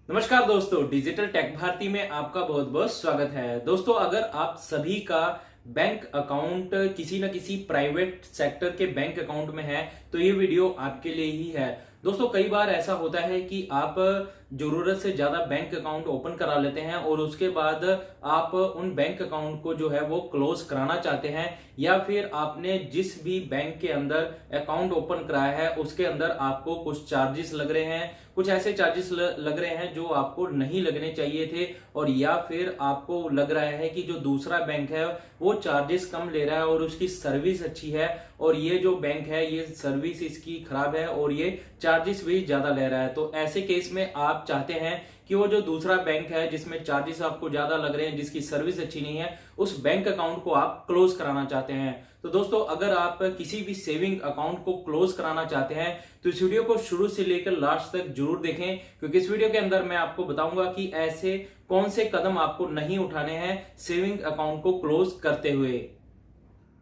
नमस्कार दोस्तों, digital take Bharti में आपका बहुत बहुत स्वागत है। दोस्तों, अगर आप सभी का बैंक अकाउंट किसी न किसी प्राइवेट सेक्टर के बैंक अकाउंट में है तो ये वीडियो आपके लिए ही है। दोस्तों, कई बार ऐसा होता है कि आप जरूरत से ज्यादा बैंक अकाउंट ओपन करा लेते हैं और उसके बाद आप उन बैंक अकाउंट को जो है वो क्लोज कराना चाहते हैं, या फिर आपने जिस भी बैंक के अंदर अकाउंट ओपन कराया है उसके अंदर आपको कुछ चार्जेस लग रहे हैं, कुछ ऐसे चार्जेस लग रहे हैं जो आपको नहीं लगने चाहिए थे, और या फिर आपको लग रहा है कि जो दूसरा बैंक है वो चार्जेस कम ले रहा है और उसकी सर्विस अच्छी है, और ये जो बैंक है ये सर्विस इसकी खराब है और ये चार्जेस भी ज्यादा ले रहा है। तो ऐसे केस में आप चाहते हैं कि वो जो दूसरा बैंक है जिसमें चार्जेस आपको ज्यादा लग रहे हैं, जिसकी सर्विस अच्छी नहीं है, उस बैंक अकाउंट को आप क्लोज कराना चाहते हैं। तो दोस्तों, अगर आप किसी भी सेविंग अकाउंट को क्लोज कराना चाहते हैं तो इस वीडियो को शुरू से लेकर लास्ट तक जरूर देखें, क्योंकि इस वीडियो के अंदर मैं आपको बताऊंगा कि ऐसे कौन से कदम आपको नहीं उठाने हैं सेविंग अकाउंट को क्लोज करते हुए।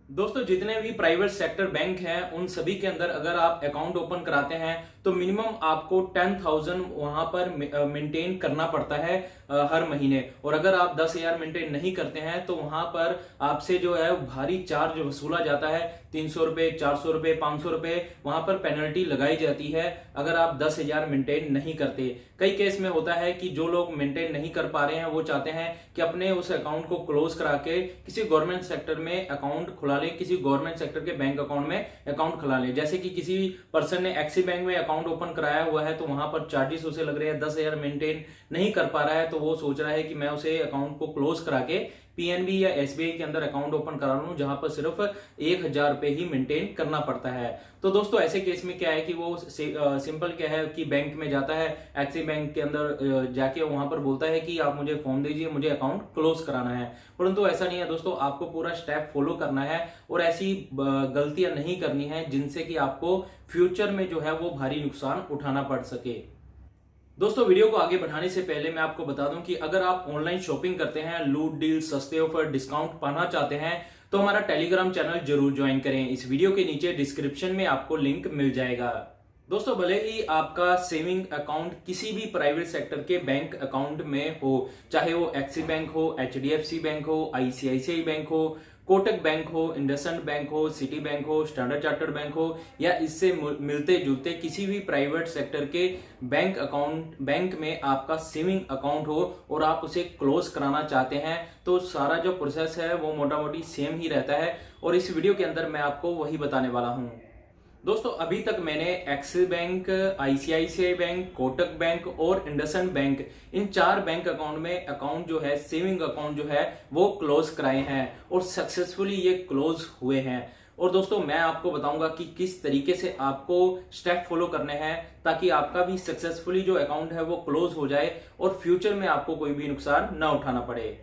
दोस्तों, जितने भी प्राइवेट सेक्टर बैंक हैं उन सभी के अंदर अगर आप अकाउंट ओपन कराते हैं तो मिनिमम आपको 10,000 वहां पर मेंटेन करना पड़ता है हर महीने, और अगर आप 10,000 मेंटेन नहीं करते हैं तो वहां पर आपसे जो है भारी चार्ज वसूला जाता है। 300 रुपए, 400 रुपए, 500 रुपए वहां पर पेनल्टी लगाई जाती है अगर आप 10,000 मेंटेन नहीं करते। कई केस में होता है कि जो लोग मेंटेन नहीं कर पा रहे हैं वो चाहते हैं कि अपने उस अकाउंट को क्लोज करा के किसी गवर्नमेंट सेक्टर में अकाउंट खुला ले, किसी गवर्नमेंट सेक्टर के बैंक अकाउंट में अकाउंट खुला ले। जैसे कि किसी पर्सन ने एक्सिस बैंक में अकाउंट ओपन कराया हुआ है तो वहां पर चार्जेस उसे लग रहे हैं, 10,000 मेंटेन नहीं कर पा रहा है, तो वो सोच रहा है कि मैं उसे अकाउंट को क्लोज करा के पीएनबी या एसबीआई के अंदर अकाउंट ओपन करा लूं जहां पर सिर्फ 1,000 रुपए ही मेंटेन करना पड़ता है। तो दोस्तों, ऐसे केस में क्या है कि वो सिंपल क्या है कि बैंक में जाता है, एक्सिस बैंक के अंदर जाके वहां पर बोलता है कि आप मुझे फॉर्म दीजिए, मुझे अकाउंट क्लोज कराना है। परंतु ऐसा नहीं है दोस्तों, आपको पूरा स्टेप फॉलो करना है और ऐसी गलतियां नहीं करनी है जिनसे कि आपको फ्यूचर में जो है वो भारी नुकसान उठाना पड़ सके। दोस्तों, वीडियो को आगे बढ़ाने से पहले मैं आपको बता दूं कि अगर आप ऑनलाइन शॉपिंग करते हैं, लूट डील, सस्ते ऑफर, डिस्काउंट पाना चाहते हैं तो हमारा टेलीग्राम चैनल जरूर ज्वाइन करें। इस वीडियो के नीचे डिस्क्रिप्शन में आपको लिंक मिल जाएगा। दोस्तों, भले ही आपका सेविंग अकाउंट किसी भी प्राइवेट सेक्टर के बैंक अकाउंट में हो, चाहे वो एक्सिस बैंक हो, एचडीएफसी बैंक हो, आईसीआईसीआई बैंक हो, कोटक बैंक हो, इंडसइंड बैंक हो, सिटी बैंक हो, स्टैंडर्ड चार्टर्ड बैंक हो, या इससे मिलते जुलते किसी भी प्राइवेट सेक्टर के बैंक में आपका सेविंग अकाउंट हो और आप उसे क्लोज कराना चाहते हैं, तो सारा जो प्रोसेस है वो मोटा मोटी सेम ही रहता है और इस वीडियो के अंदर मैं आपको वही बताने वाला हूं। दोस्तों, अभी तक मैंने axis bank, ICICI bank, Kotak bank और इंडसइंड बैंक, इन 4 बैंक अकाउंट में अकाउंट जो है, सेविंग अकाउंट जो है वो क्लोज कराए हैं और सक्सेसफुली ये क्लोज हुए हैं। और दोस्तों, मैं आपको बताऊंगा कि किस तरीके से आपको स्टेप फॉलो करने हैं ताकि आपका भी सक्सेसफुली जो अकाउंट है वो क्लोज हो जाए और फ्यूचर में आपको कोई भी नुकसान न उठाना पड़े।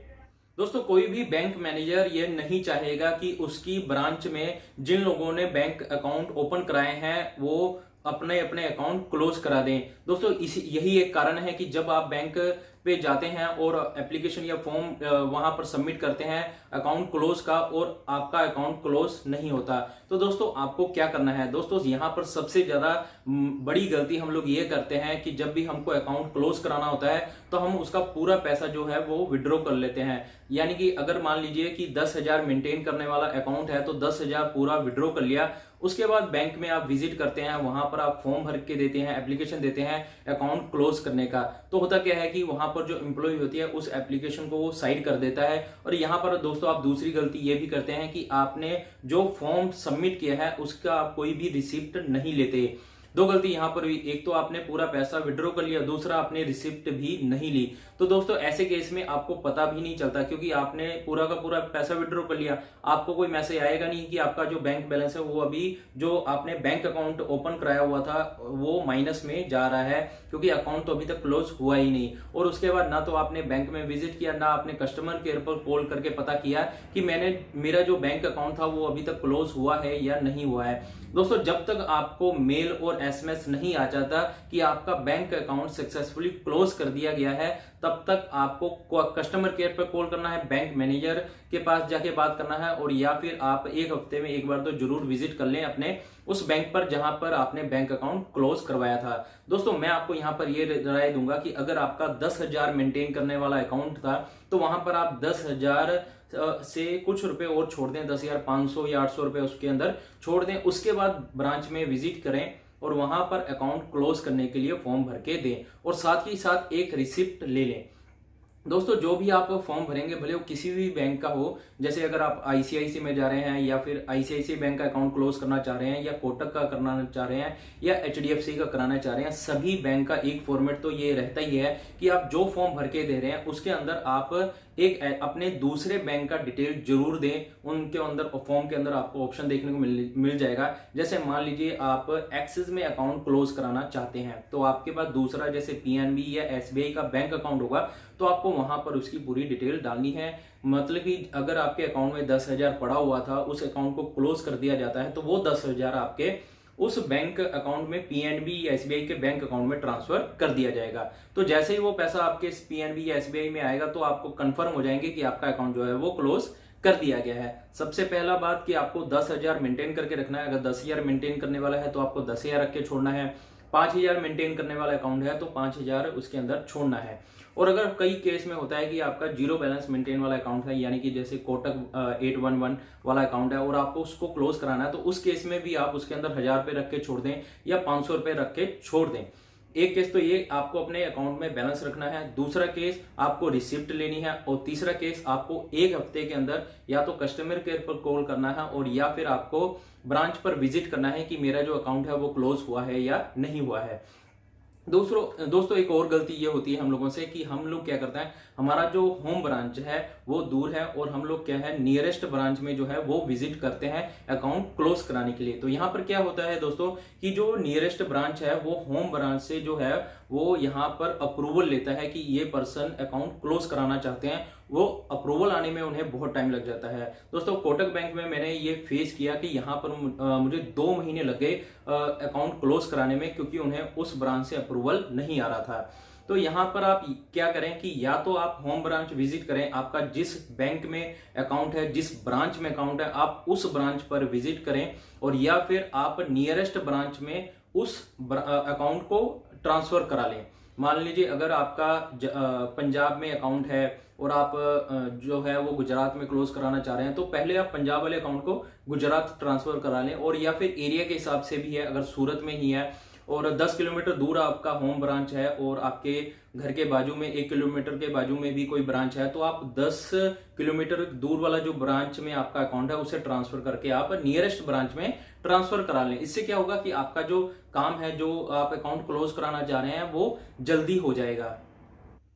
दोस्तों, कोई भी बैंक मैनेजर ये नहीं चाहेगा कि उसकी ब्रांच में जिन लोगों ने बैंक अकाउंट ओपन कराए हैं वो अपने अपने अकाउंट क्लोज करा दें। दोस्तों, यही एक कारण है कि जब आप बैंक पे जाते हैं और एप्लीकेशन या फॉर्म वहां पर सबमिट करते हैं अकाउंट क्लोज का और आपका अकाउंट क्लोज नहीं होता। तो दोस्तों, आपको क्या करना है? दोस्तों, यहाँ पर सबसे ज्यादा बड़ी गलती हम लोग ये करते हैं कि जब भी हमको अकाउंट क्लोज कराना होता है तो हम उसका पूरा पैसा जो है वो विड्रॉ कर लेते हैं। यानी कि अगर मान लीजिए कि 10,000 मेंटेन करने वाला अकाउंट है तो 10,000 पूरा विड्रॉ कर लिया। उसके बाद बैंक में आप विजिट करते हैं, वहां पर आप फॉर्म भर के देते हैं, एप्लीकेशन देते हैं अकाउंट क्लोज करने का। तो होता क्या है कि वहां पर जो एम्प्लॉय होती है उस एप्लीकेशन को वो साइड कर देता है। और यहाँ पर दोस्तों, आप दूसरी गलती ये भी करते हैं कि आपने जो फॉर्म सबमिट किया है उसका आप कोई भी रिसिप्ट नहीं लेते। 2 गलती यहाँ पर हुई, एक तो आपने पूरा पैसा विड्रॉ कर लिया, दूसरा आपने रिसिप्ट भी नहीं ली। तो दोस्तों, ऐसे केस में आपको पता भी नहीं चलता क्योंकि आपने पूरा का पूरा पैसा विड्रॉ कर लिया, आपको कोई मैसेज आएगा नहीं कि आपका जो बैंक बैलेंस है वो अभी जो आपने बैंक अकाउंट ओपन कराया हुआ था वो माइनस में जा रहा है, क्योंकि अकाउंट तो अभी तक क्लोज हुआ ही नहीं। और उसके बाद ना तो आपने बैंक में विजिट किया, ना आपने कस्टमर केयर पर कॉल करके पता किया कि मेरा जो बैंक अकाउंट था वो अभी तक क्लोज हुआ है या नहीं हुआ है। दोस्तों जब तक आपको मेल और एसएमएस नहीं आ जाता कि आपका बैंक अकाउंट सक्सेसफुली क्लोज कर दिया गया है, तब तक आपको कस्टमर केयर पर कॉल करना है, बैंक मैनेजर के पास जाके बात करना है, और या फिर आप एक हफ्ते में एक बार तो जरूर विजिट कर लें अपने उस बैंक पर जहां पर आपने बैंक अकाउंट क्लोज करवाया था। दोस्तों मैं आपको यहां पर यह राय दूंगा कि अगर आपका 10,000 मेंटेन करने वाला अकाउंट था तो वहां पर आप 10,000 से कुछ रुपए और छोड़ दें, 10,500 या 800 रुपए उसके अंदर छोड़ दें। उसके बाद ब्रांच में विजिट करें और वहां पर अकाउंट क्लोज करने के लिए फॉर्म भर के दें, और साथ ही साथ एक रिसिप्ट ले लें। दोस्तों जो भी आप फॉर्म भरेंगे, भले वो किसी भी बैंक का हो, जैसे अगर आप आईसीआईसी में जा रहे हैं या फिर आईसीआईसीआई बैंक का अकाउंट क्लोज करना चाह रहे हैं, या कोटक का करना चाह रहे हैं, या एचडीएफसी का कराना चाह रहे हैं, सभी बैंक का एक फॉर्मेट तो ये रहता ही है कि आप जो फॉर्म भर के दे रहे हैं उसके अंदर आप एक अपने दूसरे बैंक का डिटेल जरूर दें। उनके अंदर फॉर्म के अंदर आपको ऑप्शन देखने को मिल जाएगा। जैसे मान लीजिए आप एक्सिस में अकाउंट क्लोज कराना चाहते हैं, तो आपके पास दूसरा जैसे पीएनबी या एसबीआई का बैंक अकाउंट होगा, तो आपको वहां पर उसकी पूरी डिटेल डालनी है। मतलब कि अगर आपके अकाउंट में 10,000 पड़ा हुआ था, उस अकाउंट को क्लोज कर दिया जाता है, तो वो 10,000 आपके उस बैंक अकाउंट में पीएनबी या एसबीआई के बैंक अकाउंट में ट्रांसफर कर दिया जाएगा। तो जैसे ही वो पैसा आपके पीएनबी या एसबीआई में आएगा तो आपको कंफर्म हो जाएंगे कि आपका अकाउंट जो है वो क्लोज कर दिया गया है। सबसे पहला बात कि आपको 10,000 मेंटेन करके रखना है। अगर 10,000 मेंटेन करने वाला है तो आपको 10,000 रख के छोड़ना है। 5,000 मेंटेन करने वाला अकाउंट है तो 5,000 उसके अंदर छोड़ना है। और अगर कई केस में होता है कि आपका जीरो बैलेंस मेंटेन वाला अकाउंट है, यानी कि जैसे कोटक 811 वाला अकाउंट है और आपको उसको क्लोज कराना है, तो उस केस में भी आप उसके अंदर 1,000 रुपए रख के छोड़ दें या 500 रुपए रख के छोड़ दें। एक केस तो ये आपको अपने अकाउंट में बैलेंस रखना है, दूसरा केस आपको रिसिप्ट लेनी है, और तीसरा केस आपको एक हफ्ते के अंदर या तो कस्टमर केयर पर कॉल करना है और या फिर आपको ब्रांच पर विजिट करना है कि मेरा जो अकाउंट है वो क्लोज हुआ है या नहीं हुआ है। दोस्तों एक और गलती ये होती है हम लोगों से कि हम लोग क्या करते हैं, हमारा जो होम ब्रांच है वो दूर है और हम लोग क्या है नियरेस्ट ब्रांच में जो है वो विजिट करते हैं अकाउंट क्लोज कराने के लिए। तो यहाँ पर क्या होता है दोस्तों कि जो नियरेस्ट ब्रांच है वो होम ब्रांच से जो है वो यहाँ पर अप्रूवल लेता है कि ये पर्सन अकाउंट क्लोज कराना चाहते हैं। वो अप्रूवल आने में उन्हें बहुत टाइम लग जाता है। दोस्तों कोटक बैंक में मैंने ये फेस किया कि यहाँ पर मुझे 2 महीने लग गए अकाउंट क्लोज कराने में, क्योंकि उन्हें उस ब्रांच से अप्रूवल नहीं आ रहा था। तो यहाँ पर आप क्या करें कि या तो आप होम ब्रांच विजिट करें, आपका जिस बैंक में अकाउंट है, जिस ब्रांच में अकाउंट है, आप उस ब्रांच पर विजिट करें, और या फिर आप नियरेस्ट ब्रांच में उस अकाउंट को ट्रांसफर करा लें। मान लीजिए अगर आपका पंजाब में अकाउंट है और आप जो है वो गुजरात में क्लोज कराना चाह रहे हैं, तो पहले आप पंजाब वाले अकाउंट को गुजरात ट्रांसफर करा लें। और या फिर एरिया के हिसाब से भी है, अगर सूरत में ही है और 10 किलोमीटर दूर आपका होम ब्रांच है और आपके घर के बाजू में 1 किलोमीटर के बाजू में भी कोई ब्रांच है, तो आप 10 किलोमीटर दूर वाला जो ब्रांच में आपका अकाउंट है उसे ट्रांसफर करके आप नियरेस्ट ब्रांच में ट्रांसफर करा लें। इससे क्या होगा कि आपका जो काम है, जो आप अकाउंट क्लोज कराना चाह रहे हैं, वो जल्दी हो जाएगा।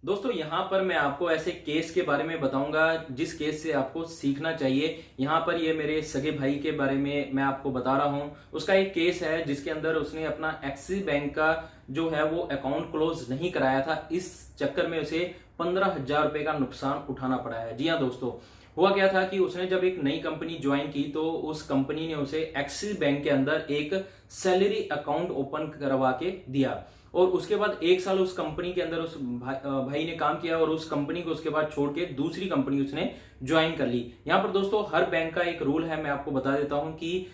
दोस्तों यहाँ पर मैं आपको ऐसे केस के बारे में बताऊंगा जिस केस से आपको सीखना चाहिए। यहाँ पर ये मेरे सगे भाई के बारे में मैं आपको बता रहा हूँ। उसका एक केस है जिसके अंदर उसने अपना एक्सिस बैंक का जो है वो अकाउंट क्लोज नहीं कराया था। इस चक्कर में उसे 15,000 रुपए का नुकसान उठाना पड़ा है। जी हाँ दोस्तों, हुआ क्या था कि उसने जब एक नई कंपनी ज्वाइन की तो उस कंपनी ने उसे एक्सिस बैंक के अंदर एक सैलरी अकाउंट ओपन करवा के दिया, और उसके बाद 1 साल उस कंपनी के अंदर उस भाई ने काम किया और उस कंपनी को उसके बाद छोड़ के दूसरी कंपनी उसने ज्वाइन कर ली। यहाँ पर दोस्तों हर बैंक का एक रूल है, मैं आपको बता देता हूं कि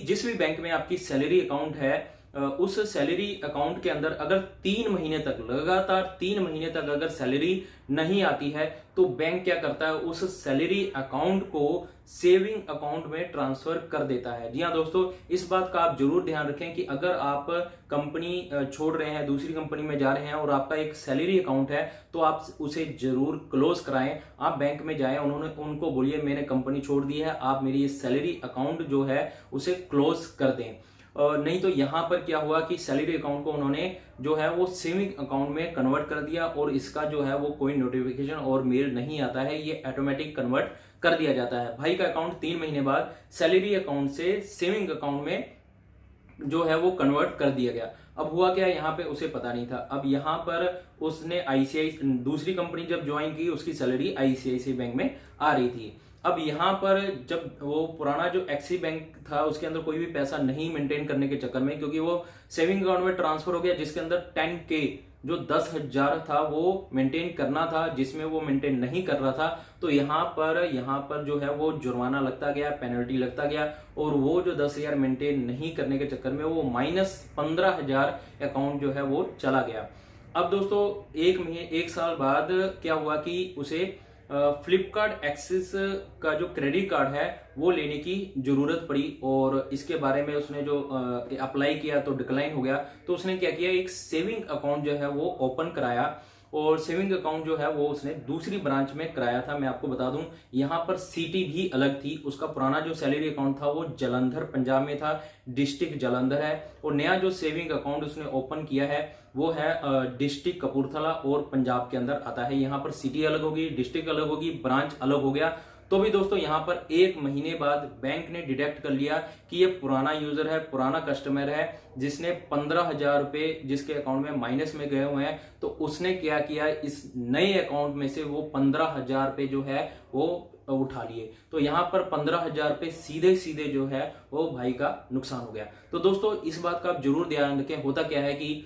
जिस भी बैंक में आपकी सैलरी अकाउंट है, उस सैलरी अकाउंट के अंदर अगर 3 महीने तक लगातार 3 महीने तक अगर सैलरी नहीं आती है, तो बैंक क्या करता है, उस सैलरी अकाउंट को सेविंग अकाउंट में ट्रांसफर कर देता है। जी हाँ दोस्तों, इस बात का आप जरूर ध्यान रखें कि अगर आप कंपनी छोड़ रहे हैं, दूसरी कंपनी में जा रहे हैं और आपका एक सैलरी अकाउंट है, तो आप उसे जरूर क्लोज कराएं। आप बैंक में जाएं, उनको बोलिए मैंने कंपनी छोड़ दी है, आप मेरी ये सैलरी अकाउंट जो है उसे क्लोज कर दें। नहीं तो यहाँ पर क्या हुआ कि सैलरी अकाउंट को उन्होंने जो है वो सेविंग अकाउंट में कन्वर्ट कर दिया, और इसका जो है वो कोई नोटिफिकेशन और मेल नहीं आता है, ये ऑटोमेटिक कन्वर्ट कर दिया जाता है। भाई का अकाउंट 3 महीने बाद सैलरी अकाउंट से सेविंग अकाउंट में जो है वो कन्वर्ट कर दिया गया। अब हुआ क्या, यहाँ पे उसे पता नहीं था। अब यहाँ पर उसने दूसरी कंपनी जब ज्वाइन की, उसकी सैलरी आईसीआईसीआई बैंक में आ रही थी। अब यहाँ पर जब वो पुराना जो एक्सिस बैंक था उसके अंदर कोई भी पैसा नहीं मेंटेन करने के चक्कर में, क्योंकि वो सेविंग अकाउंट में ट्रांसफर हो गया जिसके अंदर 10K जो 10,000 था वो मेंटेन करना था, जिसमें वो मेंटेन नहीं कर रहा था, तो यहाँ पर जो है वो जुर्माना लगता गया, पेनल्टी लगता गया, और वो जो 10,000 मेंटेन नहीं करने के चक्कर में वो -15,000 अकाउंट जो है वो चला गया। अब दोस्तों एक साल बाद क्या हुआ कि उसे फ्लिपकार्ट एक्सिस का जो क्रेडिट कार्ड है वो लेने की जरूरत पड़ी, और इसके बारे में उसने जो अप्लाई किया तो डिक्लाइन हो गया। तो उसने क्या किया, एक सेविंग अकाउंट जो है वो ओपन कराया, और सेविंग अकाउंट जो है वो उसने दूसरी ब्रांच में कराया था। मैं आपको बता दूं, यहाँ पर सिटी भी अलग थी। उसका पुराना जो सैलरी अकाउंट था वो जालंधर पंजाब में था, डिस्ट्रिक्ट जालंधर है, और नया जो सेविंग अकाउंट उसने ओपन किया है वो है डिस्ट्रिक्ट कपूरथला और पंजाब के अंदर आता है। यहाँ पर सिटी अलग होगी, डिस्ट्रिक्ट अलग होगी, ब्रांच अलग हो गया। तो भी दोस्तों यहाँ पर 1 महीने बाद बैंक ने डिटेक्ट कर लिया कि ये पुराना यूजर है, पुराना कस्टमर है, जिसने 15,000 रुपए जिसके अकाउंट में माइनस में गए हुए हैं। तो उसने क्या किया, इस नए अकाउंट में से वो 15,000 रुपए जो है वो उठा लिए। तो यहाँ पर 15,000 रुपए सीधे सीधे जो है वो भाई का नुकसान हो गया। तो दोस्तों इस बात का आप जरूर ध्यान रखें। होता क्या है कि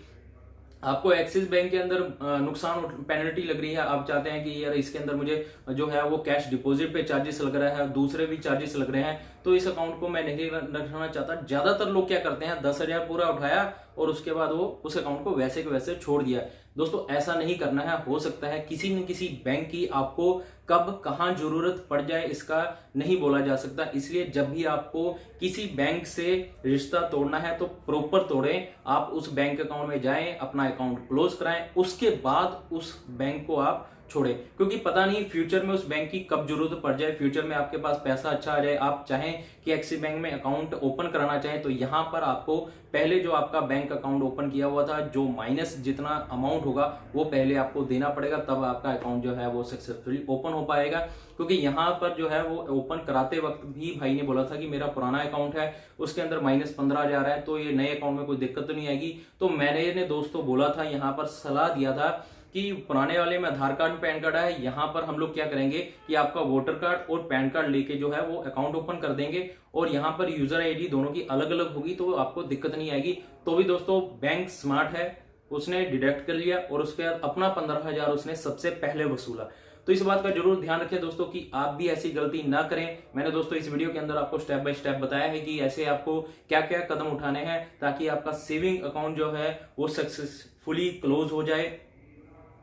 आपको एक्सिस बैंक के अंदर नुकसान पेनल्टी लग रही है, आप चाहते हैं कि यार इसके अंदर मुझे जो है वो कैश डिपॉजिट पे चार्जेस लग रहा है, दूसरे भी चार्जेस लग रहे हैं, तो इस अकाउंट को मैं नहीं रखना चाहता। ज्यादातर लोग क्या करते हैं, 10,000 पूरा उठाया और उसके बाद वो उस अकाउंट को वैसे के वैसे छोड़ दिया। दोस्तों ऐसा नहीं करना है। हो सकता है किसी न किसी बैंक की आपको कब कहां जरूरत पड़ जाए इसका नहीं बोला जा सकता, इसलिए जब भी आपको किसी बैंक से रिश्ता तोड़ना है तो प्रॉपर तोड़ें। आप उस बैंक अकाउंट में जाएं, अपना अकाउंट क्लोज कराएं, उसके बाद उस बैंक को आप छोड़े, क्योंकि पता नहीं फ्यूचर में उस बैंक की कब जरूरत पड़ जाए। फ्यूचर में आपके पास पैसा अच्छा आ जाए, आप चाहें कि एक्सिस बैंक में अकाउंट ओपन कराना चाहें, तो यहां पर आपको पहले जो आपका बैंक अकाउंट ओपन किया हुआ था, जो माइनस जितना अमाउंट होगा वो पहले आपको देना पड़ेगा, तब आपका अकाउंट जो है वो सक्सेसफुली ओपन हो पाएगा। क्योंकि यहाँ पर जो है वो ओपन कराते वक्त भी भाई ने बोला था कि मेरा पुराना अकाउंट है उसके अंदर -15,000 है, तो ये नए अकाउंट में कोई दिक्कत तो नहीं आएगी। तो मैंने दोस्तों बोला था, यहाँ पर सलाह दिया था कि पुराने वाले में आधार कार्ड पैन कार्ड है, यहाँ पर हम लोग क्या करेंगे कि आपका वोटर कार्ड और पैन कार्ड लेके जो है वो अकाउंट ओपन कर देंगे, और यहाँ पर यूजर आईडी दोनों की अलग अलग होगी, तो आपको दिक्कत नहीं आएगी। तो भी दोस्तों बैंक स्मार्ट है, उसने डिडक्ट कर लिया और उसके बाद अपना 15,000 उसने सबसे पहले वसूला। तो इस बात का जरूर ध्यान रखें दोस्तों कि आप भी ऐसी गलती ना करें। मैंने दोस्तों इस वीडियो के अंदर आपको स्टेप बाय स्टेप बताया है कि ऐसे आपको क्या क्या कदम उठाने हैं ताकि आपका सेविंग अकाउंट जो है वो सक्सेसफुली क्लोज हो जाए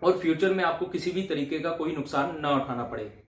और फ्यूचर में आपको किसी भी तरीके का कोई नुकसान ना उठाना पड़े।